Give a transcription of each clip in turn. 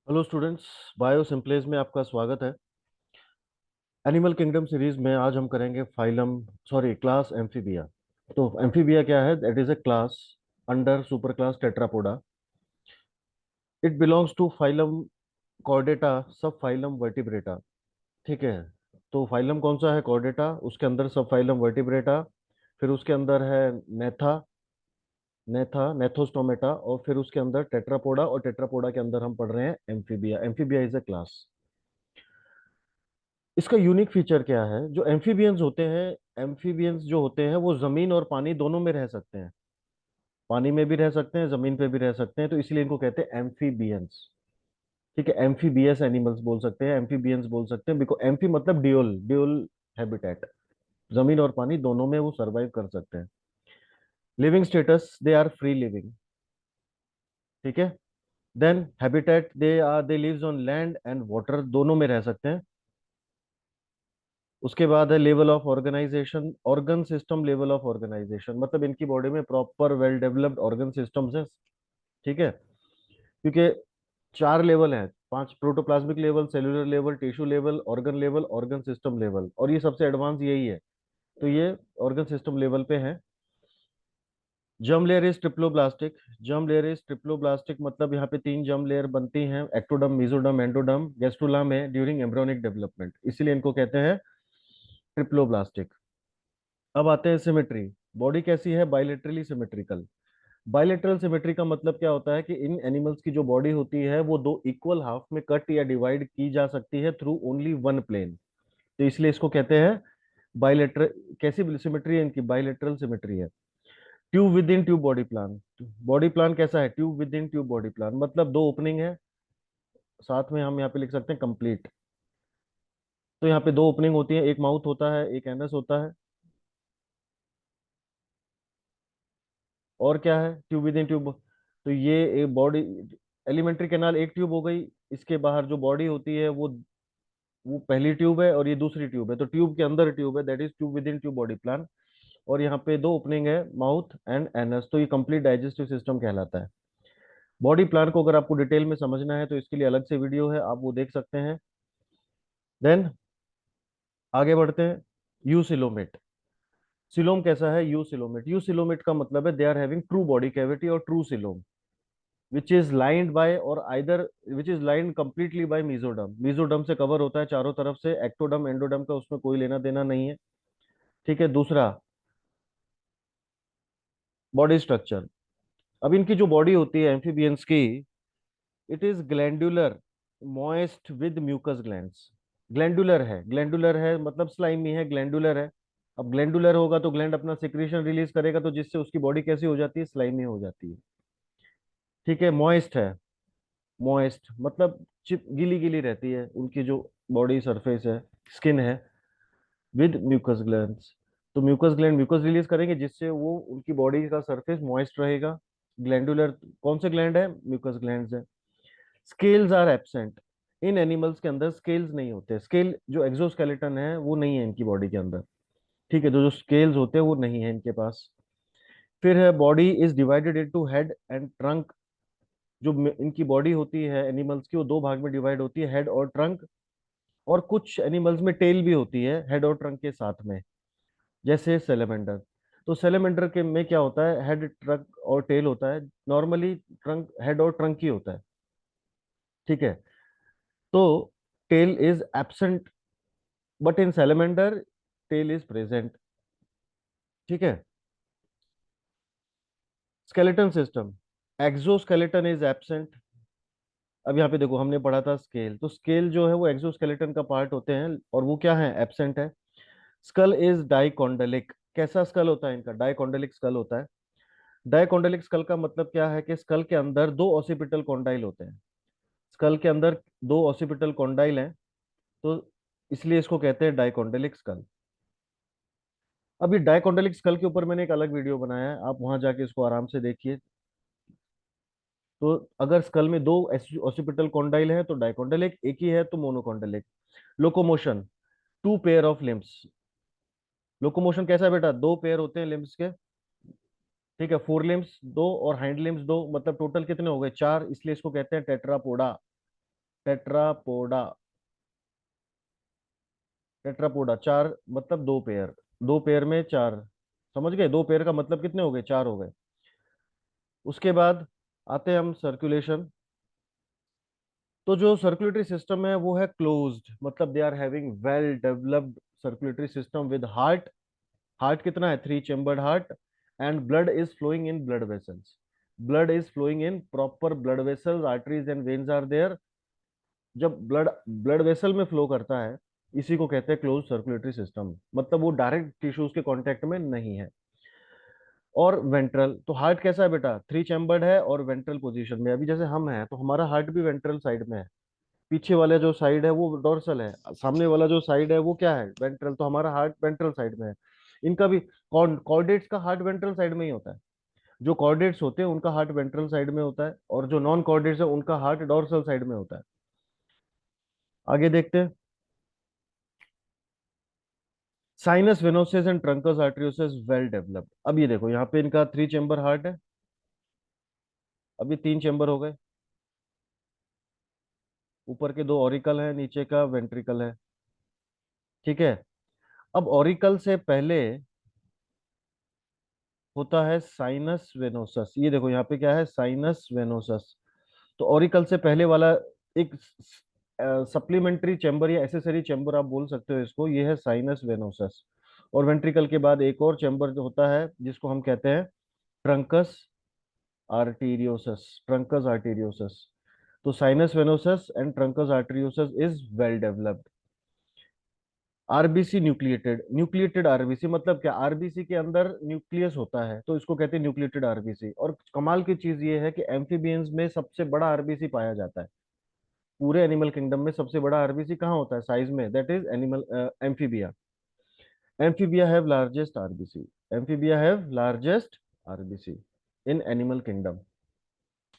Hello students. Bio सिंप्लेज में आपका स्वागत है। एनिमल किंगडम सीरीज में आज हम करेंगे क्लास एम्फीबिया। तो एम्फीबिया क्या है? That is a class under super class Tetrapoda. It belongs to phylum Chordata, sub phylum Vertebrata. ठीक है। तो फाइलम कौन सा है? कॉर्डेटा। उसके अंदर सब फाइलम वर्टिब्रेटा। फिर उसके अंदर है नेथा, नेथोस्टोमेटा। और फिर उसके अंदर टेट्रापोडा, और टेट्रापोडा के अंदर हम पढ़ रहे हैं amphibia. Amphibia is a class. इसका यूनिक फीचर क्या है? जो एम्फीबियंस होते हैं, एम्फीबियंस जो होते हैं वो जमीन और पानी दोनों में रह सकते हैं। पानी में भी रह सकते हैं, जमीन पे भी रह सकते हैं, तो इसलिए इनको कहते हैं एम्फीबियंस। ठीक है। एम्फीबियस एनिमल्स बोल सकते हैं, एम्फीबियंस बोल सकते हैं, बिकॉज एम्फी मतलब ड्यूल ड्यूल हैबिटेट। जमीन और पानी दोनों में वो सरवाइव कर सकते हैं। Living status, they are free living. ठीक है। Then habitat, they lives on land and water, दोनों में रह सकते हैं। उसके बाद है level of organisation, organ system. Level of organisation मतलब इनकी बॉडी में proper well developed organ systems है। ठीक है। क्योंकि चार लेवल हैं, पांच: protoplasmic level, cellular level, tissue level, organ level, organ system level, और ये सबसे एडवांस यही है। तो ये ऑर्गन सिस्टम लेवल पे है। Germ layer is triploblastic. Germ layer is triploblastic मतलब यहाँ पे तीन जर्म लेयर बनती हैं: एक्टोडर्म, मेसोडर्म, एंडोडर्म। गेस्टुला में ड्यूरिंग एम्ब्रियोनिक डेवलपमेंट, इसीलिए इनको कहते हैं ट्रिप्लोब्लास्टिक। अब आते हैं सिमेट्री। बॉडी कैसी है? Bilaterally symmetrical. बाइलेटरल सिमेट्री का मतलब क्या होता है कि इन एनिमल्स की जो बॉडी होती है वो दो इक्वल हाफ में कट या डिवाइड की जा सकती है थ्रू ओनली वन प्लेन। तो इसलिए इसको कहते हैं बाइलेटरल। कैसी सिमेट्री है इनकी? बाइलेटरल सिमेट्री है। Tube with in tube body plan. Body plan कैसा है? Tube with in tube body plan मतलब दो ओपनिंग है, साथ में हम यहाँ पे लिख सकते हैं कंप्लीट। तो यहाँ पे दो ओपनिंग होती है, एक माउथ होता है, एक एनस होता है। और क्या है? Tube with in tube. तो ये एक बॉडी, एलिमेंट्री कैनाल एक ट्यूब हो गई। इसके बाहर जो बॉडी होती है वो पहली ट्यूब है, और ये दूसरी ट्यूब है। तो ट्यूब के अंदर ट्यूब है, that is tube with in tube body plan. और यहाँ पे दो ओपनिंग है, माउथ एंड एनस। तो ये कंप्लीट डाइजेस्टिव सिस्टम कहलाता है। बॉडी प्लान को अगर आपको डिटेल में समझना है तो इसके लिए अलग से वीडियो है, आप वो देख सकते हैं। देन आगे बढ़ते हैं। यूसिलोमेट। सिलोम कैसा है? यूसिलोमेट। यूसिलोमेट का मतलब है they are having true body cavity और true coelom, which is lined by और either which is lined completely by mesoderm. Mesoderm से कवर होता है चारों तरफ से। एक्टोडर्म, एंडोडर्म का उसमें कोई लेना देना नहीं है। ठीक है। दूसरा, बॉडी स्ट्रक्चर। अब इनकी जो बॉडी होती है एम्फीबियंस की, it is glandular, moist with mucus glands. Glandular है, ग्लैंडुलर है मतलब स्लाइमी है, ग्लैंडुलर है। अब ग्लैंडुलर होगा तो ग्लैंड अपना सिक्रीशन रिलीज करेगा, तो जिससे उसकी बॉडी कैसी हो जाती है? स्लाइमी हो जाती है। ठीक है। मॉइस्ट है, मॉइस्ट मतलब चिप गीली गीली रहती है उनकी जो बॉडी सरफेस है, स्किन है, विद म्यूकस ग्लैंड्स। तो म्यूकस ग्लैंड म्यूकस रिलीज करेंगे, जिससे वो उनकी बॉडी का सरफेस मॉइस्ट रहेगा। ग्लैंडुलर कौन से ग्लैंड है? म्यूकस ग्लैंड्स है। Scales are absent. इन एनिमल्स के अंदर स्केल्स नहीं होते। स्केल जो एक्सोस्केलेटन है वो नहीं है इनकी बॉडी के अंदर। ठीक है। तो जो स्केल्स होते हैं वो नहीं है इनके पास। फिर है body is divided into head and trunk. जो इनकी बॉडी होती है एनिमल्स की, वो दो भाग में डिवाइड होती है, हेड और ट्रंक। और कुछ एनिमल्स में टेल भी होती है हेड और ट्रंक के साथ में, जैसे सेलेमेंडर। तो सेलेमेंडर के में क्या होता है? हेड, ट्रंक और टेल होता है। नॉर्मली ट्रंक, हेड और ट्रंक ही होता है। ठीक है। तो tail is absent, but in salamander tail is present. ठीक है। Skeleton system, exoskeleton is absent. अब यहाँ पे देखो, हमने पढ़ा था स्केल, तो स्केल जो है वो एक्सोस्केलेटन का पार्ट होते हैं, और वो क्या है? एब्सेंट है। Skull is dicondylic. कैसा स्कल होता है इनका? डाइकोंडलिक स्कल होता है। डाइकोंडलिक स्कल का मतलब क्या है कि स्कल के अंदर दो ऑसिपिटल कॉन्डाइल होते हैं। स्कल के अंदर दो ऑसिपिटल कॉन्डाइल हैं, तो इसलिए इसको कहते हैं डाइकोंडलिक स्कल। अब ये डाइकोंडलिक स्कल के ऊपर मैंने एक अलग वीडियो बनाया है, आप वहां जाके इसको आराम से देखिए। तो अगर स्कल में दो ऑसिपिटल कॉन्डाइल है तो डाइकोंडलिक, एक ही है तो monocondylic. Locomotion, two pair of limbs. Locomotion कैसा है बेटा? दो पेयर होते हैं लिम्स के। ठीक है। फोर लिम्स दो और हाइंड लिम्स दो, मतलब टोटल कितने हो गए? चार, इसलिए इसको कहते हैं टेट्रापोडा। टेट्रापोडा। टेट्रापोडा चार मतलब दो पेयर, दो पेयर में चार, समझ गए? दो पेयर का मतलब कितने हो गए? चार हो गए। उसके बाद आते हैं हम सर्कुलेशन। तो जो सर्कुलेटरी सिस्टम है वो है क्लोज्ड, मतलब they are having well developed circulatory system with heart. Heart कितना है? Three chambered heart. And blood is flowing in blood vessels. Blood is flowing in proper blood vessels, arteries and veins are there. जब blood blood vessel में flow करता है, इसी को कहते हैं क्लोज सर्कुलेटरी सिस्टम, मतलब वो डायरेक्ट टिश्यूज के कांटेक्ट में नहीं है। और वेंट्रल, तो हार्ट कैसा है बेटा? थ्री चैम्बर्ड है और वेंट्रल पोजीशन में। अभी जैसे हम हैं तो हमारा हार्ट भी वेंट्रल साइड में है। पीछे वाला जो साइड है वो डोर्सल है, सामने वाला जो साइड है वो क्या है? वेंट्रल। तो हमारा हार्ट वेंट्रल साइड में है। इनका भी कॉर्डेट्स का हार्ट वेंट्रल साइड में ही होता है। जो कॉर्डेट्स होते हैं उनका हार्ट वेंट्रल साइड में होता है, और जो नॉन कॉर्डेट्स है उनका हार्ट डोर्सल साइड में होता है। आगे देखते हैं। Sinus venosus and truncus arteriosus well developed. अब ये देखो, यहाँ पे इनका थ्री चेम्बर हार्ट है, अभी तीन चेम्बर हो गए। ऊपर के दो ऑरिकल है, नीचे का वेंट्रिकल है। ठीक है। अब ऑरिकल से पहले होता है साइनस वेनोसस। ये देखो यहाँ पे क्या है? Sinus venosus. तो ऑरिकल से पहले वाला एक सप्लीमेंट्री चैम्बर या एसेसरी चैम्बर आप बोल सकते हो इसको, ये है साइनस वेनोसस। और वेंट्रिकल के बाद एक और चैम्बर जो होता है जिसको हम कहते हैं ट्रंकस आर्टीरियोसस। Truncus arteriosus. तो sinus venosus and truncus arteriosus is well developed. RBC nucleated, nucleated RBC मतलब क्या? आरबीसी के अंदर न्यूक्लियस होता है तो इसको कहते हैं न्यूक्लिएटेड आरबीसी। और कमाल की चीज ये है कि एम्फीबियंस में सबसे बड़ा आरबीसी पाया जाता है। पूरे एनिमल किंगडम में सबसे बड़ा आरबीसी कहाँ होता है साइज में? That is animal amphibia. Amphibia have largest RBC. Amphibia have largest RBC in animal kingdom.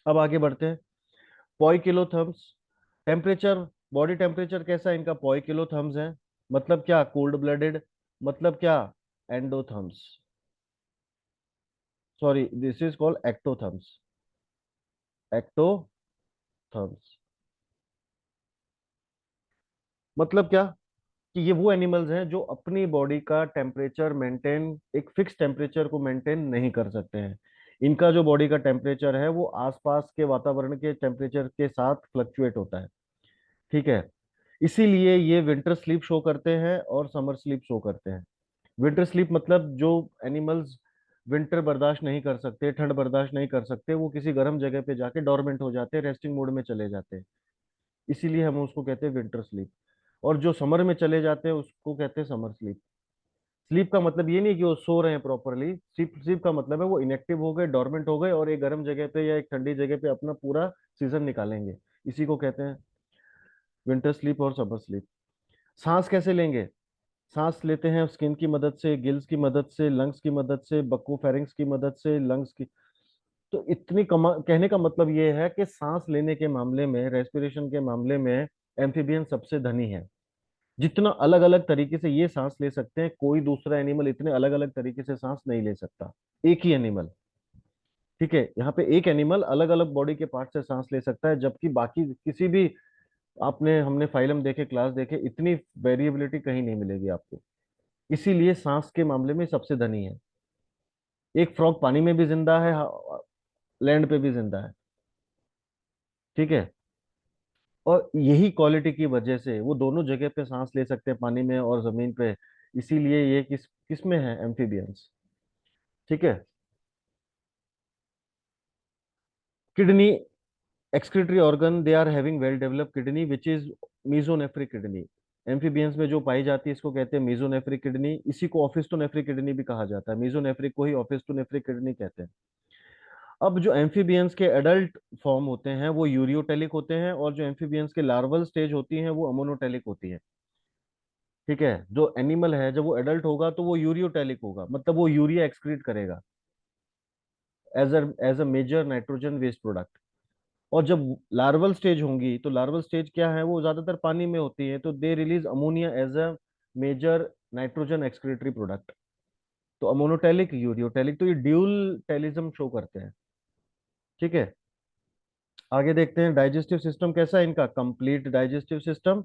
अब आगे बढ़ते हैं। पॉइकिलोथर्म्स। टेम्परेचर, बॉडी टेम्परेचर कैसा है इनका? पॉइकिलोथर्म्स है। मतलब क्या? Cold blooded. मतलब क्या? Endotherms. Sorry, this is called ectotherms. Ectotherms मतलब क्या? कि ये वो एनिमल्स हैं जो अपनी बॉडी का टेम्परेचर मेंटेन, एक फिक्स टेम्परेचर को मेंटेन नहीं कर सकते हैं। इनका जो बॉडी का टेम्परेचर है वो आसपास के वातावरण के टेम्परेचर के साथ फ्लक्चुएट होता है। ठीक है। इसीलिए ये विंटर स्लीप शो करते हैं और समर स्लीप शो करते हैं। विंटर स्लीप मतलब जो एनिमल्स विंटर बर्दाश्त नहीं कर सकते, ठंड बर्दाश्त नहीं कर सकते, वो किसी गर्म जगह पे जाके डोरमेंट हो जाते हैं, रेस्टिंग मोड में चले जाते हैं। इसीलिए हम उसको कहते हैं विंटर स्लीप। और जो समर में चले जाते हैं उसको कहते हैं समर स्लीप। स्लीप का मतलब ये नहीं कि वो सो रहे हैं प्रॉपरली। स्लीप स्लीप का मतलब है वो इनएक्टिव हो गए, डोरमेंट हो गए, और एक गर्म जगह पे या एक ठंडी जगह पे अपना पूरा सीजन निकालेंगे। इसी को कहते हैं विंटर स्लीप और समर स्लीप। सांस कैसे लेंगे? सांस लेते हैं स्किन की मदद से, गिल्स की मदद से, लंग्स की मदद से, बक्कोफेरिंक्स की मदद से, लंग्स की। तो इतनी कहने का मतलब ये है कि सांस लेने के मामले में, रेस्पिरेशन के मामले में एम्फीबियन सबसे धनी है। जितना अलग अलग तरीके से ये सांस ले सकते हैं, कोई दूसरा एनिमल इतने अलग अलग तरीके से सांस नहीं ले सकता। एक ही एनिमल। ठीक है, यहाँ पे एक एनिमल अलग अलग बॉडी के पार्ट से सांस ले सकता है, जबकि बाकी किसी भी, आपने हमने फाइलम देखे, क्लास देखे, इतनी वेरिएबिलिटी कहीं नहीं मिलेगी आपको। इसीलिए सांस के मामले में सबसे धनी है। एक फ्रॉग पानी में भी जिंदा है, लैंड पे भी जिंदा है। ठीक है। और यही क्वालिटी की वजह से वो दोनों जगह पे सांस ले सकते हैं, पानी में और जमीन पे। इसीलिए ये किस में है? एम्फीबियंस। ठीक है। Kidney, excretory organ, they are having well developed kidney which is mesonephric kidney. Amphibians में जो पाई जाती है इसको कहते हैं मीजोनेफ्रिक किडनी। इसी को ऑफिस्टोनेफ्रिक किडनी भी कहा जाता है। मीजोनेफ्रिक को ही ऑफिस्टोनेफ्रिक किडनी कहते हैं। अब जो एम्फीबियंस के एडल्ट फॉर्म होते हैं वो यूरियोटेलिक होते हैं, और जो एम्फीबियंस के लार्वल स्टेज होती हैं वो अमोनोटेलिक होती है। ठीक है। जो एनिमल है जब वो एडल्ट होगा तो वो यूरियोटेलिक होगा, मतलब वो यूरिया एक्सक्रीट करेगा as a major nitrogen waste product. और जब लार्वल स्टेज होंगी तो लार्वल स्टेज क्या है? वो ज्यादातर पानी में होती है, तो they release ammonia as a major nitrogen excretory product. तो अमोनोटेलिक, यूरियोटेलिक, तो ये ड्यूल टेलिज्म शो करते हैं। ठीक है। आगे देखते हैं डाइजेस्टिव सिस्टम कैसा है इनका, complete digestive system.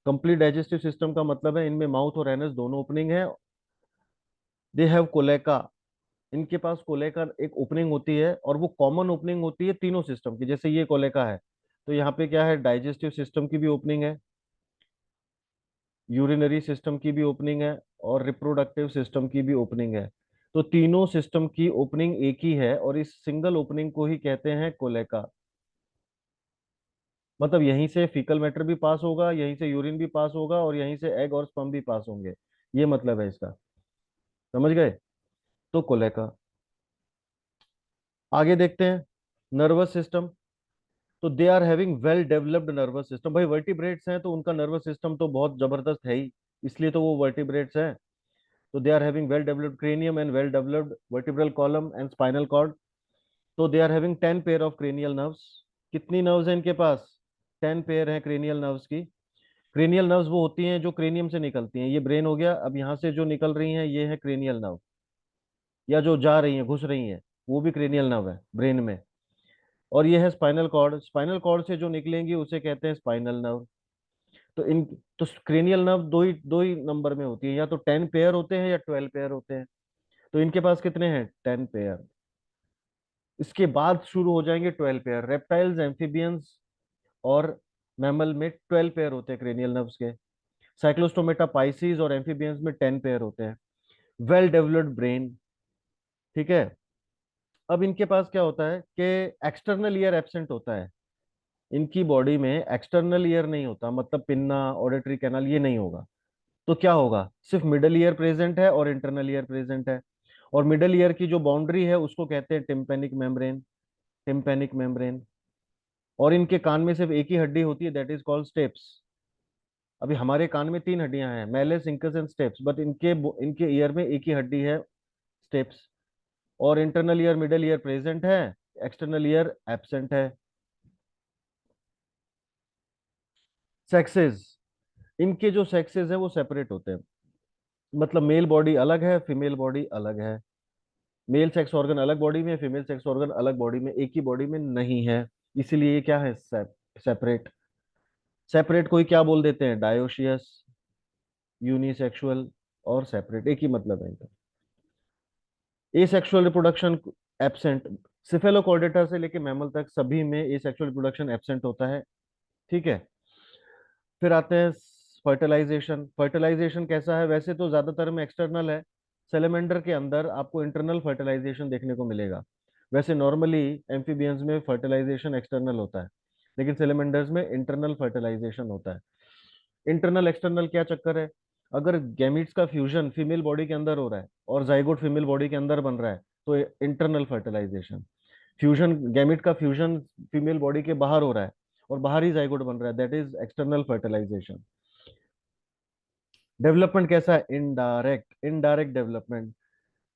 Complete digestive system का मतलब है इनमें माउथ और एनस दोनों ओपनिंग है। दे हैव कोलेका, इनके पास कोलेका एक ओपनिंग होती है, और वो कॉमन ओपनिंग होती है तीनों सिस्टम की। जैसे ये कोलेका है, तो यहाँ पे क्या है, डाइजेस्टिव सिस्टम की भी ओपनिंग है, यूरिनरी सिस्टम की भी ओपनिंग है, और रिप्रोडक्टिव सिस्टम की भी ओपनिंग है। तो तीनों सिस्टम की ओपनिंग एक ही है, और इस सिंगल ओपनिंग को ही कहते हैं कोलेका। मतलब यहीं से फीकल मैटर भी पास होगा, यहीं से यूरिन भी पास होगा, और यहीं से एग और स्पर्म भी पास होंगे। ये मतलब है इसका, समझ गए। तो कोलेका। आगे देखते हैं नर्वस सिस्टम। तो they are having well developed nervous system. भाई वर्टिब्रेट्स हैं तो उनका नर्वस सिस्टम तो बहुत जबरदस्त है ही, इसलिए तो वो वर्टिब्रेट्स हैं। तो they are having well developed cranium and well developed vertebral column and spinal cord. तो they are having 10 pair of cranial nerves. कितनी नर्व्स हैं इनके पास, 10 पेयर हैं क्रेनियल नर्व्स की। क्रेनियल नर्व्स वो होती हैं जो क्रेनियम से निकलती हैं। ये ब्रेन हो गया, अब यहाँ से जो निकल रही हैं ये है क्रेनियल नर्व, या जो जा रही हैं घुस रही हैं वो भी क्रेनियल नर्व है ब्रेन में। और ये है स्पाइनल कॉर्ड, स्पाइनल कॉर्ड से जो निकलेंगी उसे कहते हैं स्पाइनल नर्व। तो इन, तो क्रेनियल नर्व दो ही नंबर में होती है, या तो 10 पेयर होते हैं या 12 पेयर होते हैं। तो इनके पास कितने हैं, 10 पेयर। इसके बाद शुरू हो जाएंगे 12 पेयर। रेप्टाइल्स, एम्फीबियंस और मैमल में 12 पेयर होते हैं क्रेनियल नर्व्स के। साइक्लोस्टोमेटा, पाइसीज और एम्फीबियंस में 10 पेयर होते हैं। वेल डेवलप्ड ब्रेन, ठीक है। अब इनके पास क्या होता है कि एक्सटर्नल ईयर एब्सेंट होता है। इनकी बॉडी में एक्सटर्नल ईयर नहीं होता, मतलब पिन्ना, ऑडिटरी कैनाल, ये नहीं होगा। तो क्या होगा, सिर्फ मिडल ईयर प्रेजेंट है और इंटरनल ईयर प्रेजेंट है। और मिडल ईयर की जो बाउंड्री है उसको कहते हैं टिम्पैनिक मेम्ब्रेन, टिम्पैनिक मेम्ब्रेन। और इनके कान में सिर्फ एक ही हड्डी होती है, दैट इज कॉल्ड स्टेप्स। अभी हमारे कान में 3 हड्डियां हैं, malice, incus and steps, but इनके इनके ईयर में एक ही हड्डी है, स्टेप्स। और internal ear, middle ear present है, एक्सटर्नल ईयर एब्सेंट है। सेक्सेस, इनके जो सेक्सेस है वो सेपरेट होते हैं। मतलब मेल बॉडी अलग है, फीमेल बॉडी अलग है। मेल सेक्स ऑर्गन अलग बॉडी में, फीमेल सेक्स ऑर्गन अलग बॉडी में, एक ही बॉडी में नहीं है। इसीलिए ये क्या है, सेपरेट। सेपरेट कोई क्या बोल देते हैं, डायोशियस, यूनिसेक्सुअल, और सेपरेट एक ही मतलब है इनका। Asexual reproduction absent. सिफेलोकॉर्डेटा से लेके मैमल तक सभी में एसेक्सुअल रिप्रोडक्शन एब्सेंट होता है, ठीक है। फिर आते हैं फर्टिलाइजेशन। फर्टिलाइजेशन कैसा है, वैसे तो ज्यादातर में एक्सटर्नल है। सेलेमेंडर के अंदर आपको इंटरनल फर्टिलाइजेशन देखने को मिलेगा। वैसे नॉर्मली एम्फीबियंस में फर्टिलाइजेशन एक्सटर्नल होता है, लेकिन सेलेमेंडर्स में इंटरनल फर्टिलाइजेशन होता है। इंटरनल एक्सटर्नल क्या चक्कर है, अगर गैमीट्स का फ्यूजन फीमेल बॉडी के अंदर हो रहा है और जाइगोट फीमेल बॉडी के अंदर बन रहा है, तो इंटरनल फर्टिलाइजेशन। फ्यूजन, गैमिट का फ्यूजन फीमेल बॉडी के बाहर हो रहा है और बाहर ही जाइगोट बन रहा है, that is external fertilisation. Development कैसा है, इनडायरेक्ट, इनडायरेक्ट डेवलपमेंट।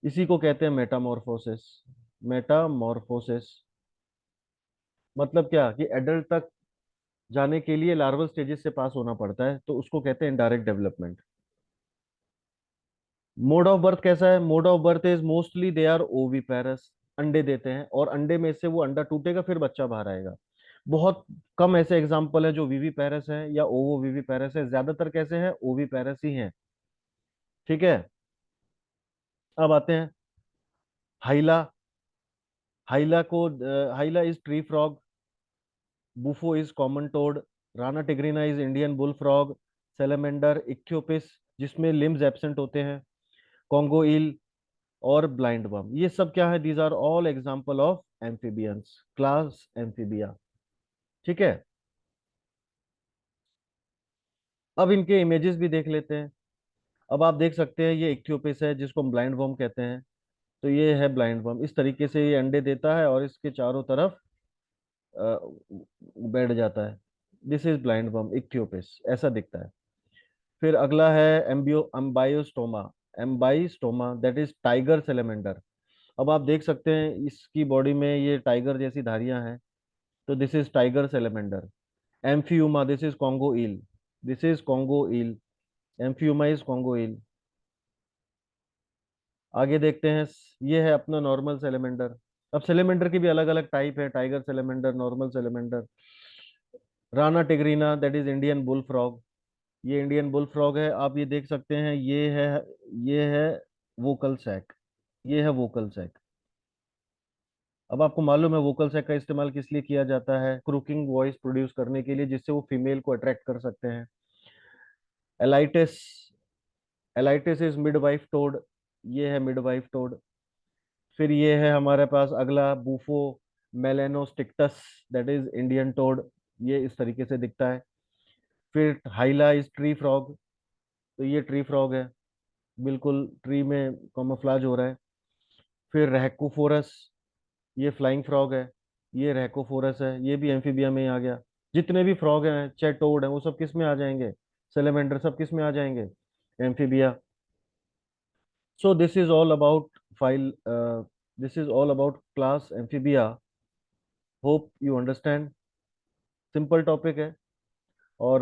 इसी को कहते हैं मेटामॉर्फोसिस। मेटामॉर्फोसिस मतलब क्या, कि एडल्ट तक जाने के लिए लार्वल स्टेजेस से पास होना पड़ता है, तो उसको कहते हैं indirect development. Mode of birth कैसा है, mode of birth is mostly they are oviparous. अंडे देते हैं और अंडे में से वो अंडा टूटेगा फिर बच्चा बाहर आएगा। बहुत कम ऐसे एग्जाम्पल है जो वीवी पेरस है या ओवो वीवी पेरस है, ज्यादातर कैसे हैं, ओवी पेरस ही हैं, ठीक है। अब आते हैं हाइला। हाइला को, Hyla is tree frog, Bufo is common toad, Rana tigrina is Indian bull frog, salamander, Ichthyophis जिसमें लिम्स एब्सेंट होते हैं, कॉन्गो ईल, और ब्लाइंड बम। ये सब क्या है, these are all example of amphibians, class Amphibia, ठीक है। अब इनके इमेजेस भी देख लेते हैं। अब आप देख सकते हैं ये इक्थियोपिस है जिसको हम ब्लाइंड वर्म कहते हैं। तो ये है ब्लाइंड वर्म, इस तरीके से ये अंडे देता है और इसके चारों तरफ अ, बैठ जाता है। दिस इज ब्लाइंड वर्म इक्थियोपिस, ऐसा दिखता है। फिर अगला है एम्बायोस्टोमा। एम्बाइस्टोमा दैट इज टाइगर सेलेमेंडर। अब आप देख सकते हैं इसकी बॉडी में ये टाइगर जैसी धारियां हैं, तो this is tiger salamander. Amphiuma, this is Congo eel, this is Congo eel, Amphiuma is Congo eel. आगे देखते हैं, ये है अपना नॉर्मल सेलेमेंडर। अब सेलेमेंडर की भी अलग अलग टाइप है, tiger salamander, normal salamander. Rana tigrina, that is Indian bull frog. ये इंडियन बुल फ्रॉग है, आप ये देख सकते हैं, ये है वोकल सैक। ये है वोकल सैक। अब आपको मालूम है वोकल सैक का इस्तेमाल किस लिए किया जाता है? क्रूकिंग वॉइस प्रोड्यूस करने के लिए, जिससे वो फीमेल को अट्रैक्ट कर सकते हैं। एलाइटिस, एलाइटिस इज मिडवाइफ टोड। ये है मिडवाइफ टोड। फिर ये है हमारे पास अगला Bufo melanostictus, that is Indian toad. ये इस तरीके से दिखता है। फिर हाइला इज ट्री फ्रॉग। तो ये ट्री फ्रॉग है, बिल्कुल ट्री में कॉमोफ्लाज हो रहा है। फिर रहकोफोरस, ये फ्लाइंग फ्रॉग है। ये रहकोफोरस है, ये भी एम्फीबिया में ही आ गया। जितने भी फ्रॉग हैं चाहे टोड हैं, वो सब किस में आ जाएंगे? सेलेमेंडर, सब किस में आ जाएंगे? Amphibia. So this is all about file. This is all about class amphibia. Hope you understand. Simple topic है, और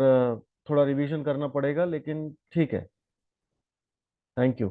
थोड़ा रिवीजन करना पड़ेगा, लेकिन ठीक है। Thank you.